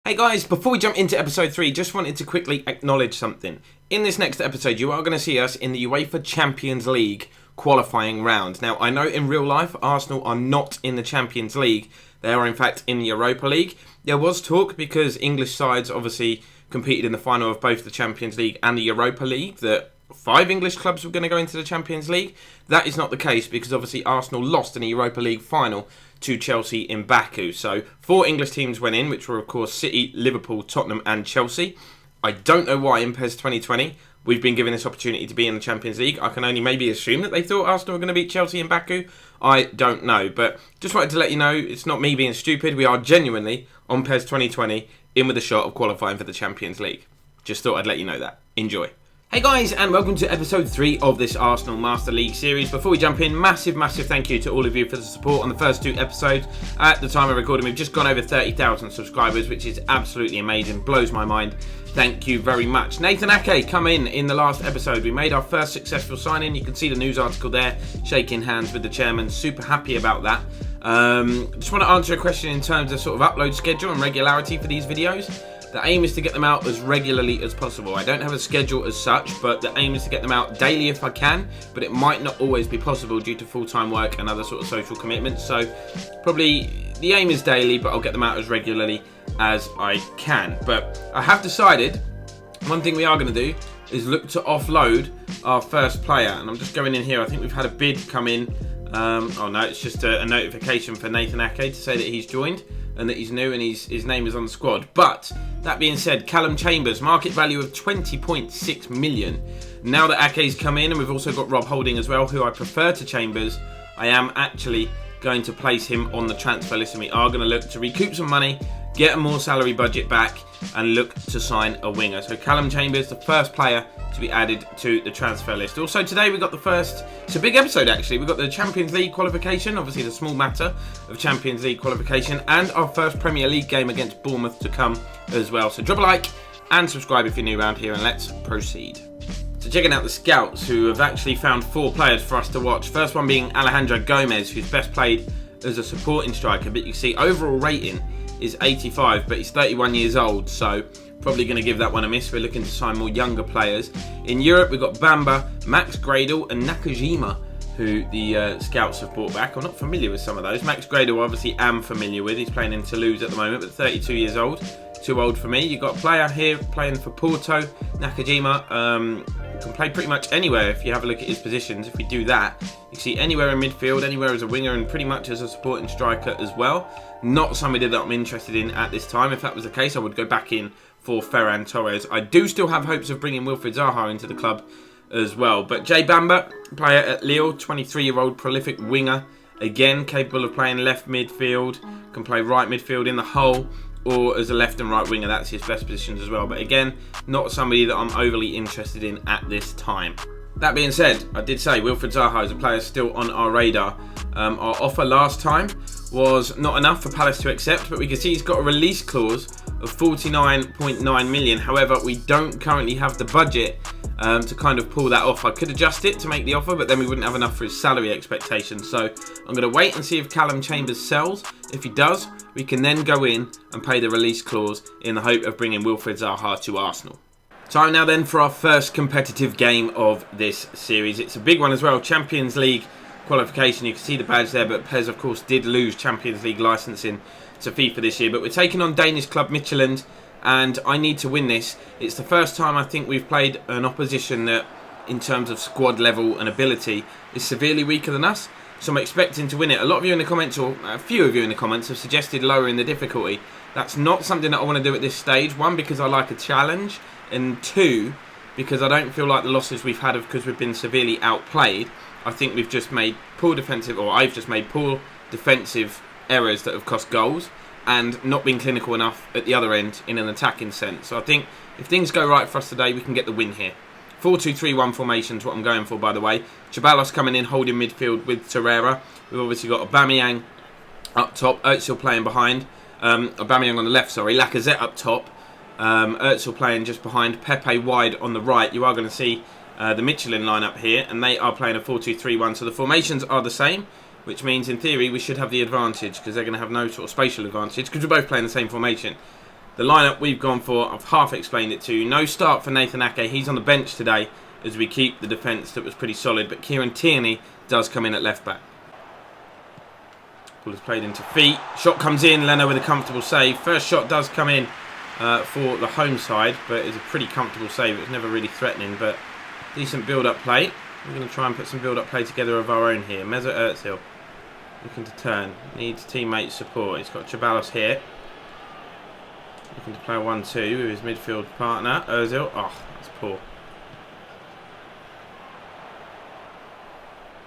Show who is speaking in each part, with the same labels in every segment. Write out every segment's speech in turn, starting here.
Speaker 1: Hey guys, before we jump into episode 3, just wanted to quickly acknowledge something. In this next episode, you are going to see us in the UEFA Champions League qualifying round. Now, I know in real life, Arsenal are not in the Champions League. They are in fact in the Europa League. There was talk, because English sides obviously competed in the final of both the Champions League and the Europa League, that 5 English clubs were going to go into the Champions League. That is not the case, because obviously Arsenal lost in the Europa League final to Chelsea in Baku. So 4 English teams went in, which were of course City, Liverpool, Tottenham and Chelsea. I don't know why in PES 2020 we've been given this opportunity to be in the Champions League. I can only maybe assume that they thought Arsenal were going to beat Chelsea in Baku. I don't know, but just wanted to let you know it's not me being stupid. We are genuinely on PES 2020 in with a shot of qualifying for the Champions League. Just thought I'd let you know that. Enjoy. Hey guys, and welcome to episode 3 of this Arsenal Master League series. Before we jump in, massive thank you to all of you for the support on the first 2 episodes. At the time of recording, we've just gone over 30,000 subscribers, which is absolutely amazing, blows my mind. Thank you very much. Nathan Ake come in the last episode. We made our first successful signing. You can see the news article there, shaking hands with the chairman. Super happy about that. Just want to answer a question in terms of sort of upload schedule and regularity for these videos. The aim is to get them out as regularly as possible. I don't have a schedule as such, but the aim is to get them out daily if I can, but it might not always be possible due to full-time work and other sort of social commitments. So probably the aim is daily, but I'll get them out as regularly as I can. But I have decided one thing we are going to do is look to offload our first player. And I'm just going in here. I think we've had a bid come in. Oh no, it's just a notification for Nathan Ake to say that he's joined and that he's new and his name is on the squad. But that being said, Callum Chambers, market value of 20.6 million. Now that Ake's come in, and we've also got Rob Holding as well, who I prefer to Chambers, I am actually going to place him on the transfer list, and we are going to look to recoup some money, get a more salary budget back, and look to sign a winger. So Callum Chambers, the first player to be added to the transfer list. Also today we got the first, it's a big episode actually, we've got the Champions League qualification, obviously the small matter of Champions League qualification, and our first Premier League game against Bournemouth to come as well. So drop a like and subscribe if you're new around here, and let's proceed. So checking out the scouts, who have actually found 4 players for us to watch. First one being Alejandro Gomez, who's best played as a supporting striker, but you see overall rating is 85, but he's 31 years old, so probably going to give that one a miss. We're looking to sign more younger players. In Europe, we've got Bamba, Max Gradel and Nakajima, who the scouts have brought back. I'm not familiar with some of those. Max Gradel, obviously, am familiar with. He's playing in Toulouse at the moment, but 32 years old. Too old for me. You've got a player here playing for Porto, Nakajima. Can play pretty much anywhere if you have a look at his positions. If we do that, you see anywhere in midfield, anywhere as a winger, and pretty much as a supporting striker as well. Not somebody that I'm interested in at this time. If that was the case, I would go back in for Ferran Torres. I do still have hopes of bringing Wilfried Zaha into the club as well. But Jay Bamba, player at Lille, 23-year-old prolific winger. Again, capable of playing left midfield, can play right midfield in the hole, or as a left and right winger. That's his best positions as well. But again, not somebody that I'm overly interested in at this time. That being said, I did say Wilfried Zaha is a player still on our radar. Our offer last time was not enough for Palace to accept, but we can see he's got a release clause of 49.9 million. However, we don't currently have the budget to kind of pull that off. I could adjust it to make the offer, but then we wouldn't have enough for his salary expectations. So I'm going to wait and see if Callum Chambers sells. If he does, we can then go in and pay the release clause in the hope of bringing Wilfried Zaha to Arsenal. Time now then for our first competitive game of this series. It's a big one as well, Champions League qualification. You can see the badge there, but PES of course did lose Champions League licensing to FIFA this year. But we're taking on Danish club Midtjylland, and I need to win this. It's the first time I think we've played an opposition that, in terms of squad level and ability, is severely weaker than us. So I'm expecting to win it. A lot of you in the comments, or a few of you in the comments, have suggested lowering the difficulty. That's not something that I want to do at this stage. 1, because I like a challenge, and 2, because I don't feel like the losses we've had because we've been severely outplayed. I think we've just made poor defensive, or I've just made poor defensive errors that have cost goals, and not been clinical enough at the other end in an attacking sense. So I think if things go right for us today, we can get the win here. 4-2-3-1 formation is what I'm going for, by the way. Chabalos coming in, holding midfield with Torreira. We've obviously got Aubameyang up top, Özil playing behind. Aubameyang on the left, sorry. Lacazette up top. Özil playing just behind. Pepe wide on the right. You are going to see the Midtjylland lineup here, and they are playing a 4-2-3-1. So the formations are the same, which means in theory we should have the advantage, because they're going to have no sort of spatial advantage, because we're both playing the same formation. The lineup we've gone for, I've half explained it to you. No start for Nathan Ake. He's on the bench today as we keep the defence that was pretty solid. But Kieran Tierney does come in at left back. Ball is played into feet. Shot comes in. Leno with a comfortable save. First shot does come in for the home side, but it's a pretty comfortable save. It was never really threatening, but decent build-up play. We're going to try and put some build-up play together of our own here. Mesut Özil looking to turn. Needs teammate support. He's got Ceballos here. Looking to play a 1-2 with his midfield partner, Özil. Oh, that's poor.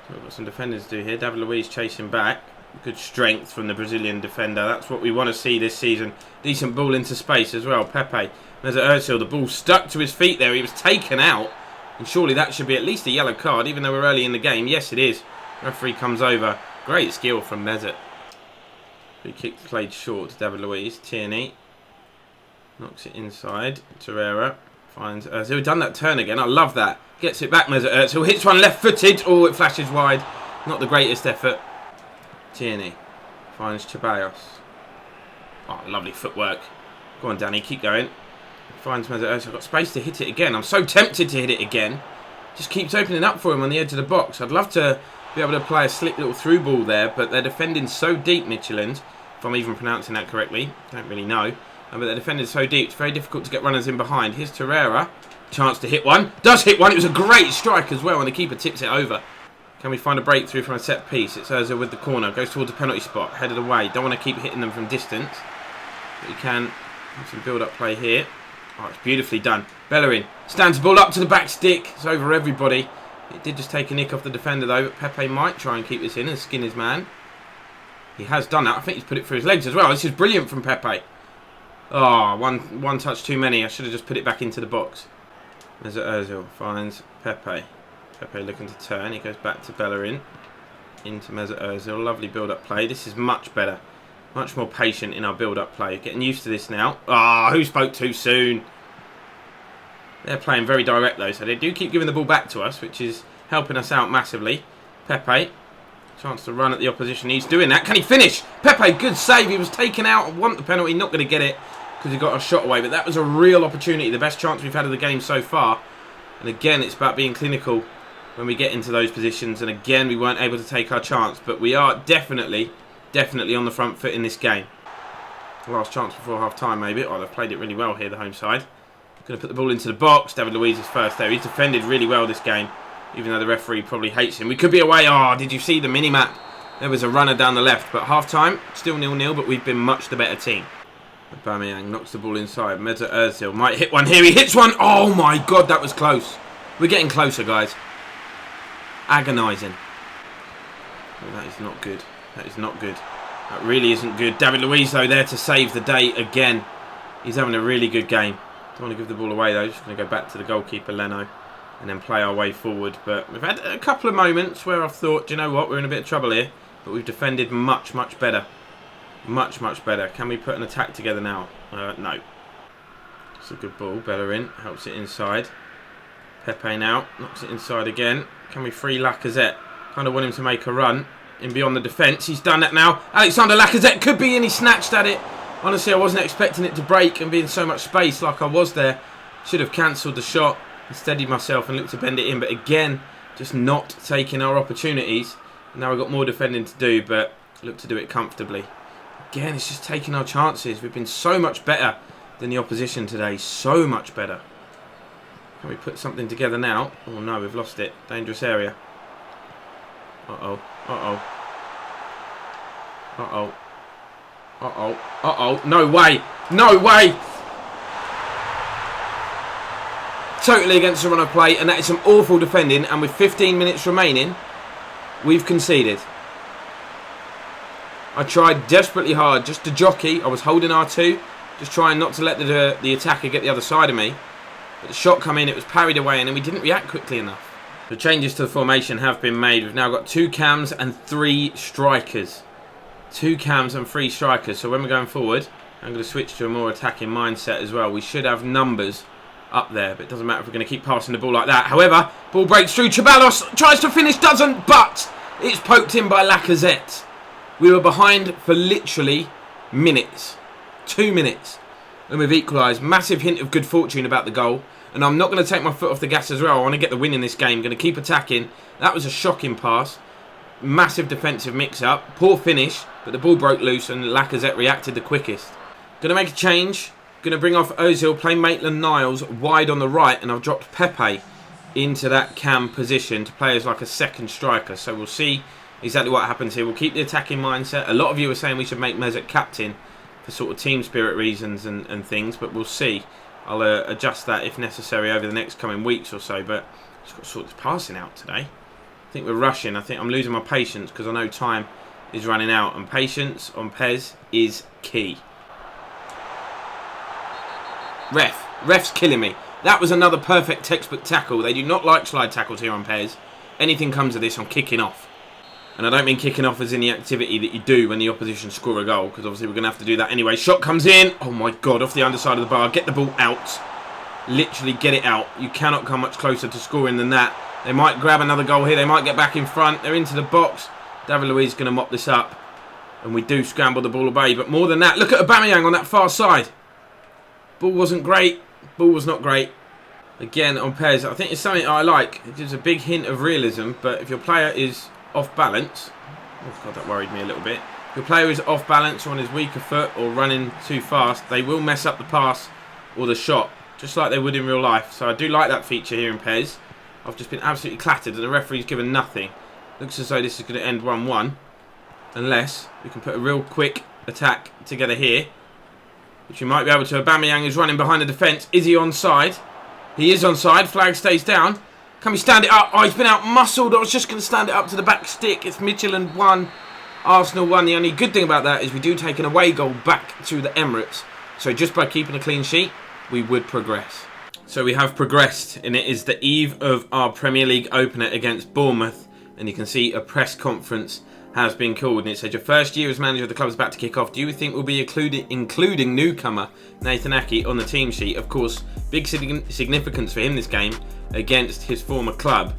Speaker 1: So we've got some defenders to do here. David Luiz chasing back. Good strength from the Brazilian defender. That's what we want to see this season. Decent ball into space as well. Pepe. Mesut Özil, the ball stuck to his feet there. He was taken out. And surely that should be at least a yellow card, even though we're early in the game. Yes, it is. Referee comes over. Great skill from Mesut. Free kick played short to David Luiz. Tierney. Knocks it inside. Torreira finds Özil. Done that turn again. I love that. Gets it back, Mesut Özil. Hits one left-footed. Oh, it flashes wide. Not the greatest effort. Tierney finds Ceballos. Oh, lovely footwork. Go on, Danny. Keep going. Finds Mesut Özil. I've got space to hit it again. I'm so tempted to hit it again. Just keeps opening up for him on the edge of the box. I'd love to be able to play a slick little through ball there, but they're defending so deep, Midtjylland. If I'm even pronouncing that correctly. Don't really know. But they're defending so deep, it's very difficult to get runners in behind. Here's Torreira. Chance to hit one. Does hit one. It was a great strike as well, and the keeper tips it over. Can we find a breakthrough from a set piece? It's Özil with the corner. Goes towards the penalty spot. Headed away. Don't want to keep hitting them from distance. But you can have some build-up play here. Oh, it's beautifully done. Bellerin stands the ball up to the back stick. It's over everybody. It did just take a nick off the defender though, but Pepe might try and keep this in and skin his man. He has done that. I think he's put it through his legs as well. This is brilliant from Pepe. Oh, one touch too many. I should have just put it back into the box. Mesut Özil finds Pepe. Pepe looking to turn. He goes back to Bellerin. Into Mesut Özil. Lovely build-up play. This is much better. Much more patient in our build-up play. Getting used to this now. Ah, who spoke too soon? They're playing very direct though, so they do keep giving the ball back to us, which is helping us out massively. Pepe. Chance to run at the opposition. He's doing that. Can he finish? Pepe, good save. He was taken out. I want the penalty. Not going to get it because he got a shot away. But that was a real opportunity. The best chance we've had of the game so far. And again, it's about being clinical when we get into those positions. And again, we weren't able to take our chance. But we are definitely on the front foot in this game. Last chance before half-time, maybe. Oh, they've played it really well here, the home side. Going to put the ball into the box. David Luiz is first there. He's defended really well this game, even though the referee probably hates him. We could be away. Oh, did you see the mini-map? There was a runner down the left. But half-time, still 0-0, but we've been much the better team. Aubameyang knocks the ball inside. Mesut Özil might hit one here. He hits one. Oh, my God, that was close. We're getting closer, guys. Agonising. Oh, that is not good. That is not good. That really isn't good. David Luiz, though, there to save the day again. He's having a really good game. Don't want to give the ball away, though. Just going to go back to the goalkeeper, Leno, and then play our way forward. But we've had a couple of moments where I've thought, do you know what, we're in a bit of trouble here. But we've defended much, much better. Much, much better. Can we put an attack together now? No. It's a good ball. Bellerin helps it inside. Pepe now knocks it inside again. Can we free Lacazette? Kind of want him to make a run in beyond the defence. He's done that now. Alexander Lacazette could be in. He snatched at it. Honestly, I wasn't expecting it to break and be in so much space like I was there. Should have cancelled the shot and steadied myself and looked to bend it in. But again, just not taking our opportunities. Now we've got more defending to do, but look to do it comfortably. Again, it's just taking our chances. We've been so much better than the opposition today. So much better. Can we put something together now? Oh no, we've lost it. Dangerous area. Uh-oh. Uh-oh. Uh-oh. Uh-oh. Uh-oh. No way. No way. Totally against the run of play, and that is some awful defending. And with 15 minutes remaining, we've conceded. I tried desperately hard just to jockey. I was holding R2, just trying not to let the attacker get the other side of me. But the shot come in, it was parried away, and then we didn't react quickly enough. The changes to the formation have been made. We've now got 2 cams and 3 strikers. 2 cams and 3 strikers. So when we're going forward, I'm going to switch to a more attacking mindset as well. We should have numbers up there, but it doesn't matter if we're going to keep passing the ball like that. However, ball breaks through. Ceballos tries to finish, doesn't, but it's poked in by Lacazette. We were behind for literally minutes. 2 minutes. And we've equalised. Massive hint of good fortune about the goal. And I'm not going to take my foot off the gas as well. I want to get the win in this game. Going to keep attacking. That was a shocking pass. Massive defensive mix-up. Poor finish. But the ball broke loose and Lacazette reacted the quickest. Going to make a change. Going to bring off Ozil. Play Maitland-Niles wide on the right. And I've dropped Pepe into that cam position to play as like a second striker. So we'll see exactly what happens here. We'll keep the attacking mindset. A lot of you are saying we should make Mesut captain for sort of team spirit reasons and things. But we'll see. I'll adjust that if necessary over the next coming weeks or so. But just got to sort this passing out today. I think we're rushing. I think I'm losing my patience because I know time is running out. And patience on Pez is key. Ref's killing me. That was another perfect textbook tackle. They do not like slide tackles here on Pez. Anything comes of this, I'm kicking off. And I don't mean kicking off as in the activity that you do when the opposition score a goal, because obviously we're going to have to do that anyway. Shot comes in. Oh my God, off the underside of the bar. Get the ball out. Literally get it out. You cannot come much closer to scoring than that. They might grab another goal here. They might get back in front. They're into the box. David Luiz is going to mop this up. And we do scramble the ball away. But more than that, look at Aubameyang on that far side. Ball wasn't great. Ball was not great. Again, on Pez, I think it's something I like. It gives a big hint of realism. But if your player is off balance... Oh, God, that worried me a little bit. If your player is off balance or on his weaker foot or running too fast, they will mess up the pass or the shot, just like they would in real life. So I do like that feature here in Pez. I've just been absolutely clattered and the referee's given nothing. Looks as though this is going to end 1-1. Unless we can put a real quick attack together here, which we might be able to. Aubameyang is running behind the defence. Is he onside? He is onside. Flag stays down. Can we stand it up? Oh, he's been out-muscled. I was just going to stand it up to the back stick. It's Midtjylland 1, Arsenal 1. The only good thing about that is we do take an away goal back to the Emirates. So just by keeping a clean sheet, we would progress. So we have progressed, and it is the eve of our Premier League opener against Bournemouth. And you can see a press conference has been called. And it said, your first year as manager of the club is about to kick off. Do you think we'll be including newcomer Nathan Ake on the team sheet? Of course, big significance for him this game against his former club.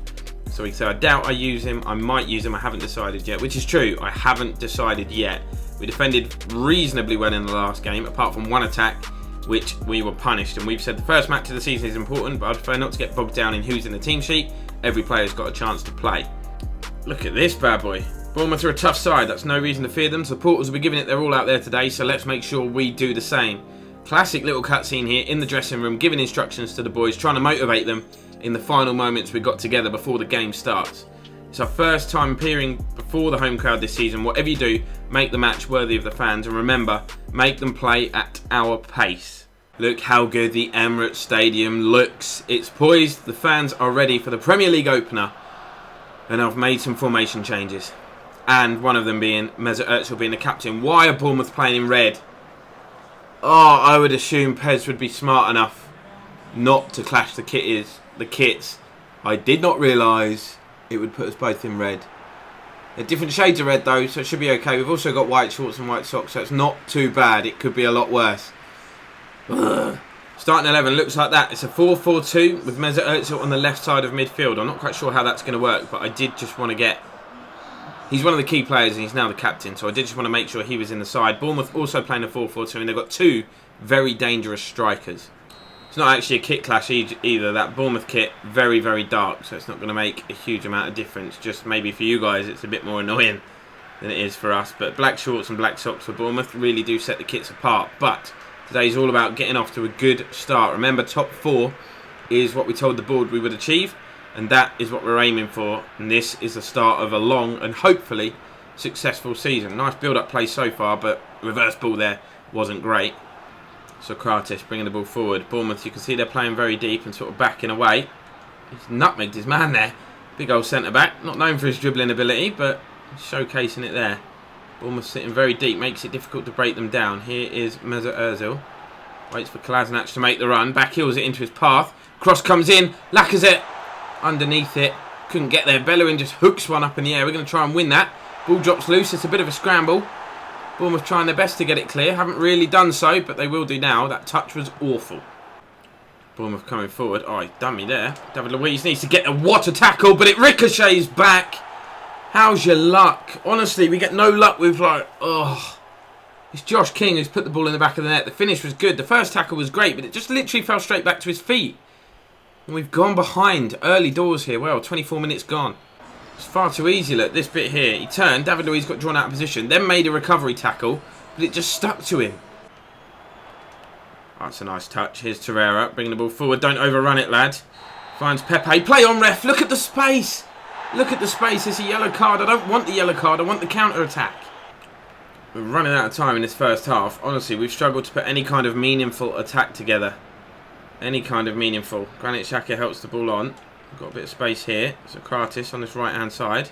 Speaker 1: So he said, I doubt I use him. I might use him. I haven't decided yet. Which is true. I haven't decided yet. We defended reasonably well in the last game, apart from one attack, which we were punished. And we've said the first match of the season is important, but I'd prefer not to get bogged down in who's in the team sheet. Every player's got a chance to play. Look at this bad boy. Bournemouth are a tough side. That's no reason to fear them. Supporters will be giving it their all out there today, so let's make sure we do the same. Classic little cutscene here in the dressing room, giving instructions to the boys, trying to motivate them in the final moments we got together before the game starts. It's our first time appearing before the home crowd this season. Whatever you do, make the match worthy of the fans, and remember, make them play at our pace. Look how good the Emirates Stadium looks. It's poised. The fans are ready for the Premier League opener, and I've made some formation changes. And one of them being Mesut Ozil being the captain. Why are Bournemouth playing in red? Oh, I would assume Pez would be smart enough not to clash the kits. I did not realise it would put us both in red. They're different shades of red though, so it should be okay. We've also got white shorts and white socks, so it's not too bad. It could be a lot worse. Ugh. Starting 11 looks like that. It's a 4-4-2 with Mesut Ozil on the left side of midfield. I'm not quite sure how that's going to work, but I did just want to get... He's one of the key players and he's now the captain, so I did just want to make sure he was in the side. Bournemouth also playing a 4-4-2, and they've got two very dangerous strikers. It's not actually a kit clash either. That Bournemouth kit, very, very dark, so it's not going to make a huge amount of difference. Just maybe for you guys it's a bit more annoying than it is for us. But black shorts and black socks for Bournemouth really do set the kits apart. But today's all about getting off to a good start. Remember, top 4 is what we told the board we would achieve. And that is what we're aiming for. And this is the start of a long and hopefully successful season. Nice build-up play so far, but reverse ball there wasn't great. Socrates bringing the ball forward. Bournemouth, you can see they're playing very deep and sort of backing away. He's nutmegged his man there. Big old centre-back. Not known for his dribbling ability, but showcasing it there. Bournemouth sitting very deep. Makes it difficult to break them down. Here is Mesut Ozil. Waits for Kolasinac to make the run. Back heels it into his path. Cross comes in. Lacazette underneath it, couldn't get there. Bellerin just hooks one up in the air. We're going to try and win that. Ball drops loose. It's a bit of a scramble. Bournemouth trying their best to get it clear. Haven't really done so, but they will do now. That touch was awful. Bournemouth coming forward. Oh, he's done me there. David Luiz needs to get a what a tackle, but it ricochets back. How's your luck? Honestly, we get no luck with like, oh. It's Josh King who's put the ball in the back of the net. The finish was good. The first tackle was great, but it just literally fell straight back to his feet. And we've gone behind early doors here. Well, 24 minutes gone. It's far too easy. Look, this bit here. He turned. David Luiz got drawn out of position. Then made a recovery tackle, but it just stuck to him. That's a nice touch. Here's Torreira bringing the ball forward. Don't overrun it, lad. Finds Pepe. Play on, ref. Look at the space. Look at the space. It's a yellow card. I don't want the yellow card. I want the counter-attack. We're running out of time in this first half. Honestly, we've struggled to put any kind of meaningful attack together. Any kind of meaningful. Granit Xhaka helps the ball on. We've got a bit of space here. Socrates on this right-hand side.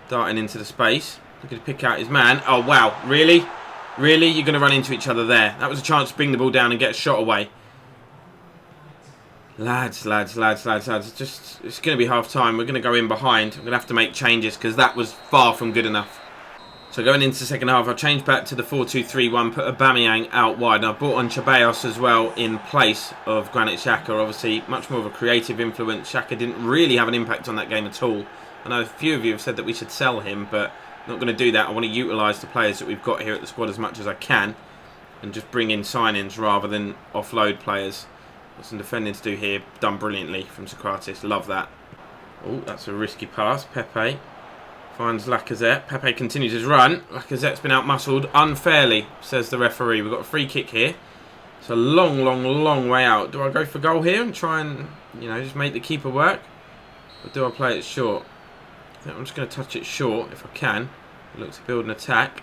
Speaker 1: Darting into the space. Looking to pick out his man. Oh, wow. Really? Really? You're going to run into each other there. That was a chance to bring the ball down and get a shot away. Lads. It's going to be half-time. We're going to go in behind. I'm going to have to make changes because that was far from good enough. So going into the second half, I've changed back to the 4-2-3-1, put Aubameyang out wide. And I've brought on Ceballos as well in place of Granit Xhaka. Obviously, much more of a creative influence. Xhaka didn't really have an impact on that game at all. I know a few of you have said that we should sell him, but I'm not going to do that. I want to utilise the players that we've got here at the squad as much as I can. And just bring in signings rather than offload players. Got some defending to do here. Done brilliantly from Socrates. Love that. Oh, that's a risky pass. Pepe. Finds Lacazette. Pepe continues his run. Lacazette's been out-muscled unfairly, says the referee. We've got a free kick here. It's a long way out. Do I go for goal here and try and, just make the keeper work? Or do I play it short? I think I'm just going to touch it short if I can. Look to build an attack.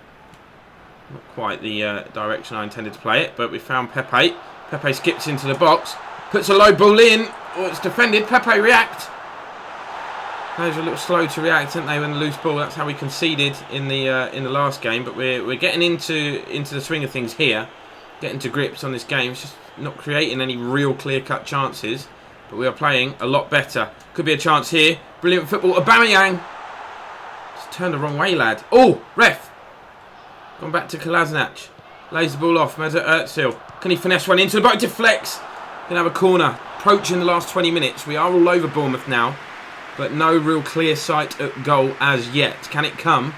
Speaker 1: Not quite the direction I intended to play it, but we found Pepe. Pepe skips into the box. Puts a low ball in. Oh, it's defended. Pepe react. Players are a little slow to react, aren't they, when the loose ball? That's how we conceded in the last game. But we're getting into the swing of things here, getting to grips on this game. It's just not creating any real clear-cut chances. But we are playing a lot better. Could be a chance here. Brilliant football. Aubameyang. Just turned the wrong way, lad. Oh, ref. Gone back to Kolasinac. Lays the ball off. Mesut Özil. Can he finesse one into the box? Deflects. Gonna have a corner. Approaching the last 20 minutes. We are all over Bournemouth now. But no real clear sight at goal as yet. Can it come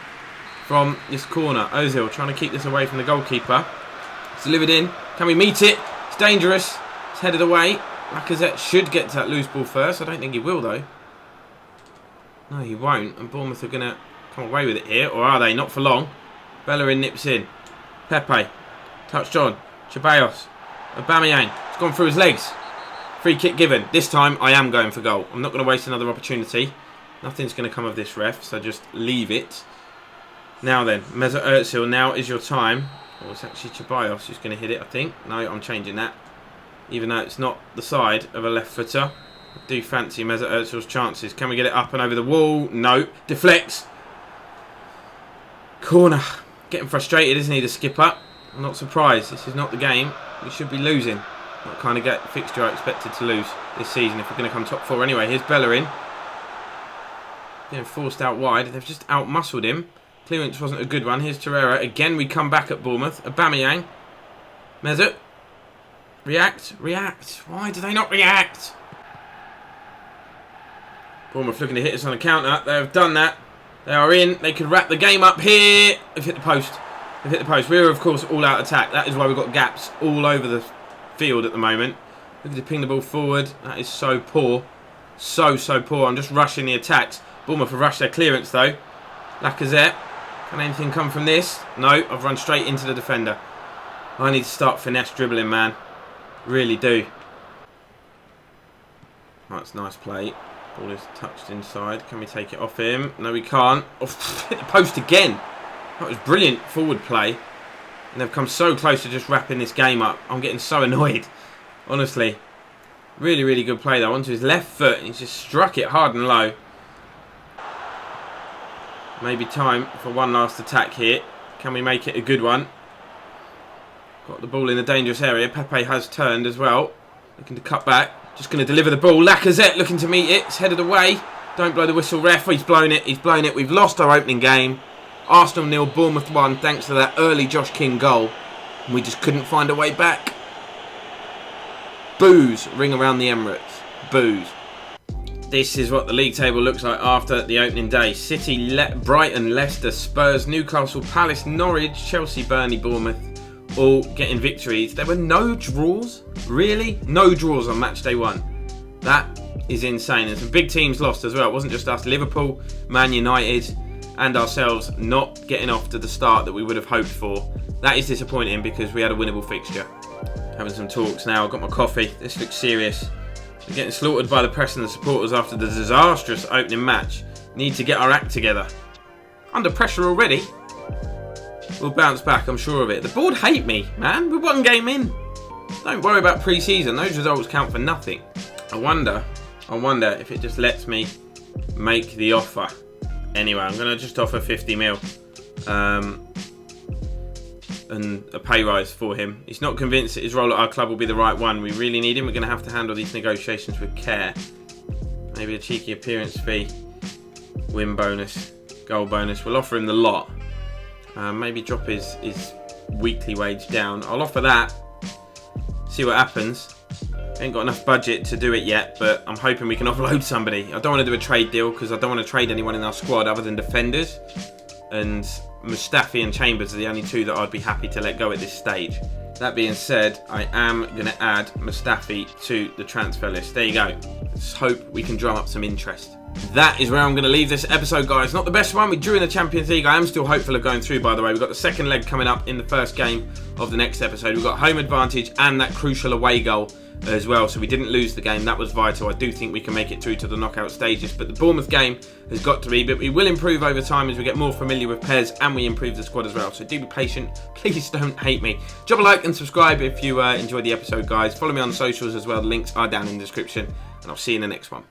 Speaker 1: from this corner? Ozil trying to keep this away from the goalkeeper. It's delivered in. Can we meet it? It's dangerous. It's headed away. Lacazette should get to that loose ball first. I don't think he will, though. No, he won't. And Bournemouth are going to come away with it here. Or are they? Not for long. Bellerin nips in. Pepe. Touched on. Ceballos. Aubameyang. It's gone through his legs. Free kick given. This time I am going for goal. I'm not going to waste another opportunity. Nothing's going to come of this, ref, so just leave it. Now then, Mesut Özil, now is your time. Oh, it's actually Ceballos who's going to hit it, I think. No, I'm changing that. Even though it's not the side of a left footer. I do fancy Mesut Özil's chances. Can we get it up and over the wall? No. Deflects. Corner. Getting frustrated, isn't he, the skipper? I'm not surprised. This is not the game. We should be losing. What kind of fixture I expected to lose this season if we're going to come top four anyway. Here's Bellerin. Getting forced out wide. They've just out-muscled him. Clearance wasn't a good one. Here's Torreira. Again, we come back at Bournemouth. Aubameyang. Mesut. React. Why do they not react? Bournemouth looking to hit us on a counter. They have done that. They are in. They could wrap the game up here. They've hit the post. We're, of course, all out attack. That is why we've got gaps all over the field at the moment. Looking to ping the ball forward. That is so poor. So poor. I'm just rushing the attacks. Bournemouth have rushed their clearance, though. Lacazette. Can anything come from this? No. I've run straight into the defender. I need to start finesse dribbling, man. Really do. That's nice play. Ball is touched inside. Can we take it off him? No, we can't. Oh, hit the post again. That was brilliant forward play. And they've come so close to just wrapping this game up. I'm getting so annoyed. Honestly. Really good play though. Onto his left foot. And he's just struck it hard and low. Maybe time for one last attack here. Can we make it a good one? Got the ball in the dangerous area. Pepe has turned as well. Looking to cut back. Just going to deliver the ball. Lacazette looking to meet it. It's headed away. Don't blow the whistle, ref. He's blown it. We've lost our opening game. Arsenal 0, Bournemouth 1, thanks to that early Josh King goal. And we just couldn't find a way back. Boos ring around the Emirates. Boos. This is what the league table looks like after the opening day. City, Brighton, Leicester, Spurs, Newcastle, Palace, Norwich, Chelsea, Burnley, Bournemouth, all getting victories. There were no draws. Really? No draws on match day 1. That is insane. And some big teams lost as well. It wasn't just us. Liverpool, Man United and ourselves not getting off to the start that we would have hoped for. That is disappointing because we had a winnable fixture. Having some talks now. I've got my coffee. This looks serious. We're getting slaughtered by the press and the supporters after the disastrous opening match. Need to get our act together. Under pressure already. We'll bounce back, I'm sure of it. The board hate me, man. We're 1 game in. Don't worry about pre-season. Those results count for nothing. I wonder if it just lets me make the offer. Anyway, I'm going to just offer 50 mil. And a pay rise for him. He's not convinced that his role at our club will be the right one. We really need him. We're going to have to handle these negotiations with care. Maybe a cheeky appearance fee, win bonus, goal bonus. We'll offer him the lot. Maybe drop his weekly wage down. I'll offer that. See what happens. Ain't got enough budget to do it yet, but I'm hoping we can offload somebody. I don't want to do a trade deal because I don't want to trade anyone in our squad other than defenders. And Mustafi and Chambers are the only 2 that I'd be happy to let go at this stage. That being said, I am going to add Mustafi to the transfer list. There you go. Let's hope we can drum up some interest. That is where I'm going to leave this episode, guys. Not the best one. We drew in the Champions League. I am still hopeful of going through, by the way. We've got the second leg coming up in the first game of the next episode. We've got home advantage and that crucial away goal as well. So we didn't lose the game. That was vital. I do think we can make it through to the knockout stages. But the Bournemouth game has got to be. But we will improve over time as we get more familiar with Pez and we improve the squad as well. So do be patient. Please don't hate me. Drop a like and subscribe if you enjoyed the episode, guys. Follow me on socials as well. The links are down in the description. And I'll see you in the next one.